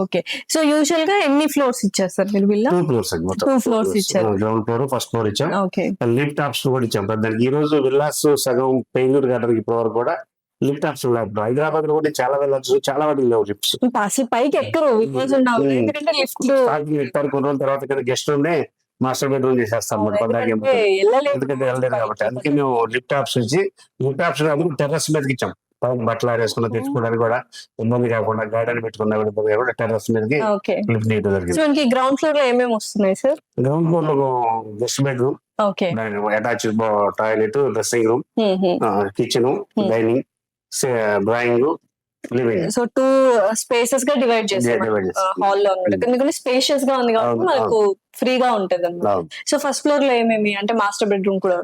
Okay. So usual గా ఎన్ని floors ఇచ్చారు సార్ మీరు విల్లా? 2 ఫ్లోర్స్ అండి మొత్తం. 2 ఫ్లోర్స్ ఇచ్చారు. గ్రౌండ్ ఫ్లోర్, ఫస్ట్ ఫ్లోర్ ఇచ్చాం. ఓకే. లిఫ్ట్ ఆప్షన్ కూడా ఇచ్చాం. దానికి ఈ రోజు విల్లాస్ సగం పెయింగూరు గార్డెన్ ఇప్పటి వరకు కూడా లిఫ్ట్ ఆప్షన్ లేదు. హైదరాబాద్ లో కూడా చాలా వెళ్ళచ్చు, చాలా వాటికి లేవు లిఫ్ట్స్. అసలు పైకి ఎక్కరు విండోస్ ఉండవు ఎందుకంటే లిఫ్ట్లు ఎక్కుతారు. కొన్ని రోజుల తర్వాత కింద గెస్ట్ ఉండే మాస్టర్ బెడ్రూమ్ చేసేస్తాం ఎందుకంటే వెళ్ళలేదు ఎందుకంటే వెళ్ళలేదు కాబట్టి. అందుకే మేము లిఫ్ట్ ఆప్షన్ ఇచ్చి లిఫ్ట్ ఆప్షన్ అందుకు టెర్రస్ మీదకి ఇచ్చాం. పైన బట్టలు ఆరేసుకున్నా తెచ్చుకోవడానికి కూడా ఇబ్బంది కాకుండా, గార్డెన్ పెట్టుకున్నా కూడా ఇబ్బంది కాకుండా టెర్రస్ మీదకి ఓకే. లిఫ్ట్ నీట్ జరిగింది. సో మనకి గ్రౌండ్ ఫ్లోర్ లో ఏమేమి వస్తున్నాయి సార్? గ్రౌండ్ ఫ్లోర్ లో guest bedroom, okay. Attach toilet, dressing room, kitchen, dining, drawing, living. So 2 spaces గా డివైడ్ చేసాం హాల్ లో అన్నమాట. ఎందుకంటే స్పేషియస్ గా ఉంది కాబట్టి మనకు ఫ్రీగా ఉంటది అన్నమాట. సో ఫస్ట్ ఫ్లోర్ లో ఏమేమి అంటే మాస్టర్ బెడ్రూమ్ కూడా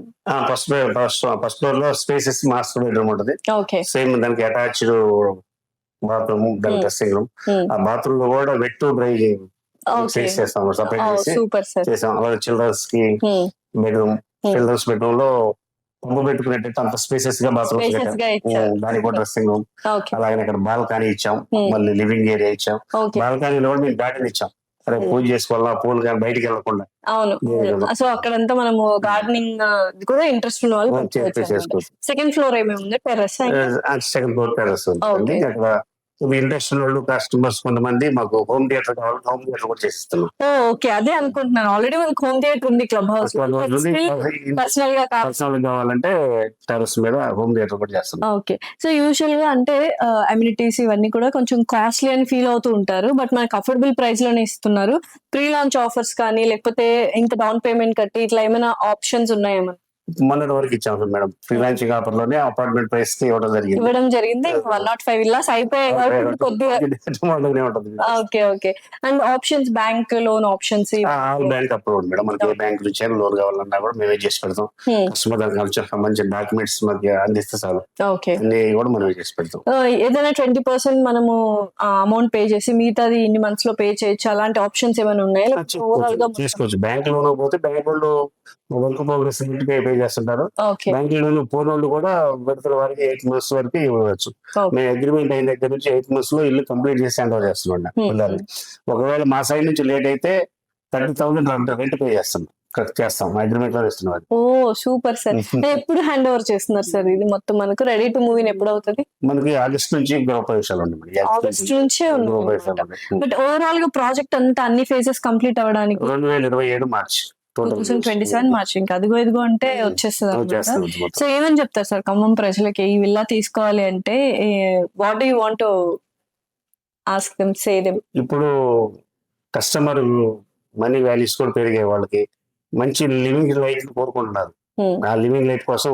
ఫస్ట్ ఫ్లోర్ లో స్పేసెస్ మాస్టర్ బెడ్రూమ్ ఉంటది. ఓకే. సేమ్ దానికి అటాచ్డ్ బాత్రూమ్, దాని డ్రెస్సింగ్ రూమ్. ఆ బాత్రూమ్ లో కూడా వెట్ టు డ్రై చేస్తాం, సపరేట్ చేసాం. అలాగే చిల్డ్రన్స్ కి బెడ్రూమ్, చిల్డ్రన్స్ బెడ్రూమ్ లో పంపు పెట్టుకునేటట్టు అంత స్పేసెస్ గా బాత్రూమ్ దానికి కూడా డ్రెస్సింగ్ రూమ్. అలాగే అక్కడ బాల్కనీ ఇచ్చాం, మళ్ళీ లివింగ్ ఏరియా ఇచ్చాం. బాల్కనీలో కూడా మేము గార్డెన్ ఇచ్చాం. అరే పూజ చేసుకోవాలా, పూలు కానీ బయటికి వెళ్ళకుండా. అవును. సో అక్కడంతా మనము గార్డెనింగ్ కూడా ఇంట్రెస్ట్ ఉన్న వాళ్ళు. సెకండ్ ఫ్లోర్ ఏమేమి ఉంది? టెర్రస్. సెకండ్ ఫ్లోర్ టెర్రస్ ఉంది. అక్కడ ఇంట్రెస్ట్ ఉన్న వాళ్ళు కస్టమర్స్ కొంతమంది మాకు హోమ్ థియేటర్ కావాలి, హోమ్ థియేటర్ కూడా చేసిస్తున్నాం. ఓకే, అదే అనుకుంటున్నాను. ఆల్రెడీ మనకు హోమ్ థియేటర్ ఉంది క్లబ్ హౌస్. పర్సనల్ గా కావాలంటే టెర్రస్ మీద హోమ్ థియేటర్ కూడా చేస్తున్నాం. ఓకే. సో యూజువల్ గా అంటే అమ్యూనిటీస్ ఇవన్నీ కూడా కొంచెం కాస్ట్లీ అని ఫీల్ అవుతూ ఉంటారు. బట్ మనకు అఫోర్డబుల్ ప్రైస్ లోనే ఇస్తున్నారు. ప్రీ లాంచ్ ఆఫర్స్ కానీ లేకపోతే ఇంకా డౌన్ పేమెంట్ కట్టి ఇట్లా ఏమైనా ఆప్షన్స్ ఉన్నాయేమో? మొన్నటి వరకు ఇచ్చాం మేడం. ఫ్రీలాన్సింగ్ ఆఫర్ లోనే అపార్ట్మెంట్ ప్రైస్ కి ఇవ్వడం జరిగింది. 105 విల్లాస్ అయిపోయాయి కొద్దిగా. Okay. Okay. And options, bank loan options bank approved madam. మనకి ఏ బ్యాంక్ నుంచి లోన్ కావాలన్నా కూడా మేమే చేసి పెడతాం. కస్టమర్ దానికి సంబంధించిన డాక్యుమెంట్స్ మనకి అందిస్తే చాలు, అన్ని కూడా మనమే చేసి పెడతాం. ఏదైనా 20% మనము అమౌంట్ పే చేసి మిగతాది ఇన్ని మంత్స్ లో పే చేయొచ్చు, అలాంటి ఆప్షన్స్ ఏమైనా ఉన్నాయా? చేసుకోవచ్చు. బ్యాంక్ లోన్ పోతే బ్యాంక్ వాళ్ళు వర్క్ ప్రోగ్రెస్ పే చేస్తుంటారు. బ్యాంక్ లోన్ పోయిన వాళ్ళు కూడా విడతల వారికి 8 months వరకు ఇవ్వచ్చు. మేము అగ్రిమెంట్ అయిన దగ్గర నుంచి 8 months లో ఇల్లు కంప్లీట్ చేసి హ్యాండ్ ఓవర్ చేస్తున్నాం. ఒకవేళ మా సైడ్ నుంచి లేట్ అయితే 30,000 రెంట్ పే చేస్తాం అగ్రిమెంట్ లో ఇస్తున్నారు. ఓ సూపర్ సార్. ఎప్పుడు హ్యాండ్ ఓవర్ చేస్తున్నారు సార్? ఇది మొత్తం మనకు రెడీ టు మూవ్ ఎప్పుడు అవుతుంది? మనకి ఆగస్ట్ నుంచి గృహప్రవేశాలు ఉన్నాయి. ఆగస్ట్ నుంచే ఉన్నాయి. బట్ ఓవరాల్ గా ప్రాజెక్ట్ అంతా అన్ని ఫేజెస్ కంప్లీట్ అవ్వడానికి 2027 మార్చ్ 2027 మార్చ్. ఇంకా అదిగో ఇదిగో అంటే వచ్చేస్తుంది. సో ఏమని చెప్తారు సార్ ఖమ్మం ప్రజలకి ఈ విల్లా తీసుకోవాలి అంటే? What do you want to ask them, say them? ఇప్పుడు కస్టమర్ మనీ వాల్యూస్ కూడా పెరిగే వాళ్ళకి మంచి లివింగ్ లైఫ్ కోరుకుంటున్నారు. ఆ లివింగ్ లైఫ్ కోసం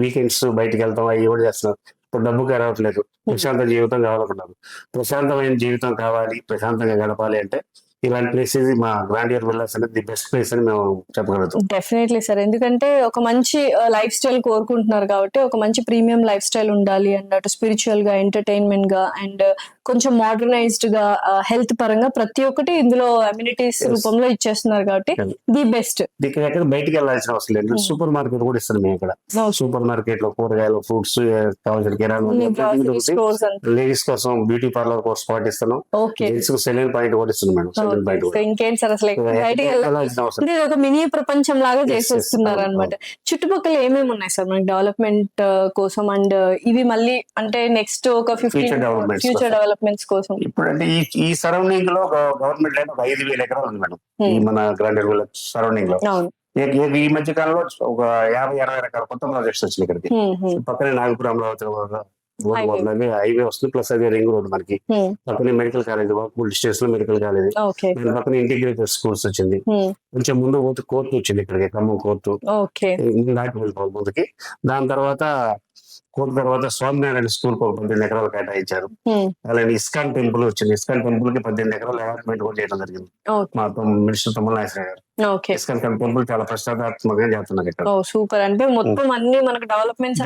వీకెండ్స్ బయటకు వెళ్తాం, అవి కూడా చేస్తున్నారు. ఇప్పుడు డబ్బుకి రావట్లేదు, ప్రశాంత జీవితం కావాలనుకున్నారు. ప్రశాంతమైన జీవితం కావాలి, ప్రశాంతంగా గడపాలి అంటే ఇలాంటి ప్లేసెస్ మా గ్రాండియర్ విల్లాస్ అనేది ది బెస్ట్ ప్లేస్ అని మేము చెప్పగలుగుతాం. Definitely sir. ఎందుకంటే ఒక మంచి లైఫ్ స్టైల్ కోరుకుంటున్నారు కాబట్టి ఒక మంచి ప్రీమియం లైఫ్ స్టైల్ ఉండాలి అన్నట్టు, స్పిరిచువల్ గా, ఎంటర్టైన్మెంట్ గా అండ్ కొంచెం మోడర్నైజ్డ్ గా, హెల్త్ పరంగా ప్రతి ఒక్కటి ఇందులో అమ్యూనిటీస్ రూపంలో ఇచ్చేస్తున్నారు కాబట్టి ది బెస్ట్. ఎక్కడ బయటికి వెళ్ళాల్సిన అవసరం లేదు. సూపర్ మార్కెట్ కూడా ఇస్తాం మేము ఇక్కడ. సూపర్ మార్కెట్ లో కూరగాయలు, ఫ్రూట్స్ కావాల్సిన కిరాణా, లేడీస్ కోసం బ్యూటీ పార్లర్ కోర్స్ పాటిస్తున్నాం. సెలూన్ పాయింట్ కూడా ఇస్తున్నాం మేడం. ఇంకేంటి సార్ అసలు బయటికి ఒక మినీ ప్రపంచం లాగా చేసేస్తున్నారు అనమాట. చుట్టుపక్కల ఏమేమి ఉన్నాయి సార్ మనకి డెవలప్మెంట్ కోసం? అండ్ ఇవి మళ్ళీ అంటే నెక్స్ట్ ఒక 15 ఫ్యూచర్ డెవలప్మెంట్స్ కోసం ఇప్పుడు అంటే ఈ సరౌండింగ్ లో గవర్నమెంట్ లైన్ ఒక 5,000 ఎకరాలు ఉంది మేడం. ఈ మన గ్రాండియర్ విల్లాస్ సరౌండింగ్ లో ఈ మధ్య కాలంలో ఒక 50-60 రకాల కొత్త ప్రాజెక్ట్స్ వచ్చినాయి ఇక్కడికి. పక్కనే నాగపురంలో హైవే వస్తుంది, ప్లస్ అదే రింగ్ రోడ్. మనకి పక్కనే మెడికల్ కాలేజ్, వాకబుల్ డిస్టెన్స్ లో మెడికల్ కాలేజ్, పక్కన ఇంటిగ్రేటెడ్ స్కూల్స్ వచ్చింది. కొంచెం ముందు పోతే కోర్టు వచ్చింది ఇక్కడికి, ఖమ్మం కోర్టు దాటి వెళ్ళిపోవాలి ముందుకి. దాని తర్వాత కోర్టు తర్వాత స్వామినారాయణ స్కూల్ 18 ఎకరాలు కేటాయించారు. అలాగే ఇస్కాన్ టెంపుల్ వచ్చింది. ఇస్కాన్ టెంపుల్ కి 18 ఎకరాలు అలాట్మెంట్ కూడా చేయడం జరిగింది మా మినిస్టర్ తుమ్మల నాగేశ్వర గారు. ఇస్కాన్ టెంపుల్ చాలా ప్రతిష్టాత్మకంగా చేస్తున్నారు ఇక్కడ. సూపర్. అంటే మొత్తం అన్ని మనకు డెవలప్మెంట్స్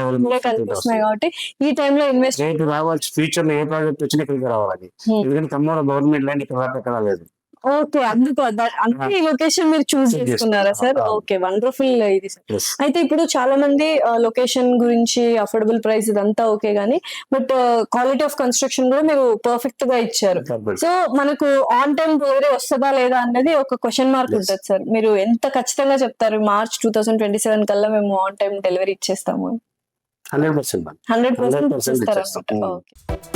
కనిపిస్తున్నాయి కాబట్టి ఈ టైంలో ఇన్వెస్ట్ రావాలి. ఫ్యూచర్ లో ఏ ప్రాజెక్ట్ వచ్చినా ఇక్కడికి రావాలి. ఎందుకంటే ఖమ్మంలో గవర్నమెంట్ ల్యాండ్ ఇక్కడ రాలేదు. ఓకే. అందుకు అందుకే ఈ లొకేషన్ మీరు చూస్ Choose చేసుకున్నారా సార్? చేసుకున్నాం. ఓకే. వండర్‌ఫుల్ ఇది సార్. Yes. అయితే ఇప్పుడు చాలా మంది లొకేషన్ గురించి అఫోర్డబుల్ ప్రైస్ ఇదంతా ఓకే గానీ, బట్ క్వాలిటీ ఆఫ్ కన్‌స్ట్రక్షన్ కూడా మీరు పర్ఫెక్ట్ గా ఇచ్చారు. సో మనకు ఆన్ టైమ్ డెలివరీ వస్తదా లేదా అన్నది ఒక క్వెషన్ మార్క్ Yes. ఉంటది సార్. మీరు ఎంత ఖచ్చితంగా చెప్తారు మార్చ్ 2027 కల్లా మేము ఆన్ టైమ్ డెలివరీ ఇచ్చేస్తాము? 100% 100% 100% ఇచ్చేస్తారన్నమాట. ఇచ్చేస్తాం. ఓకే.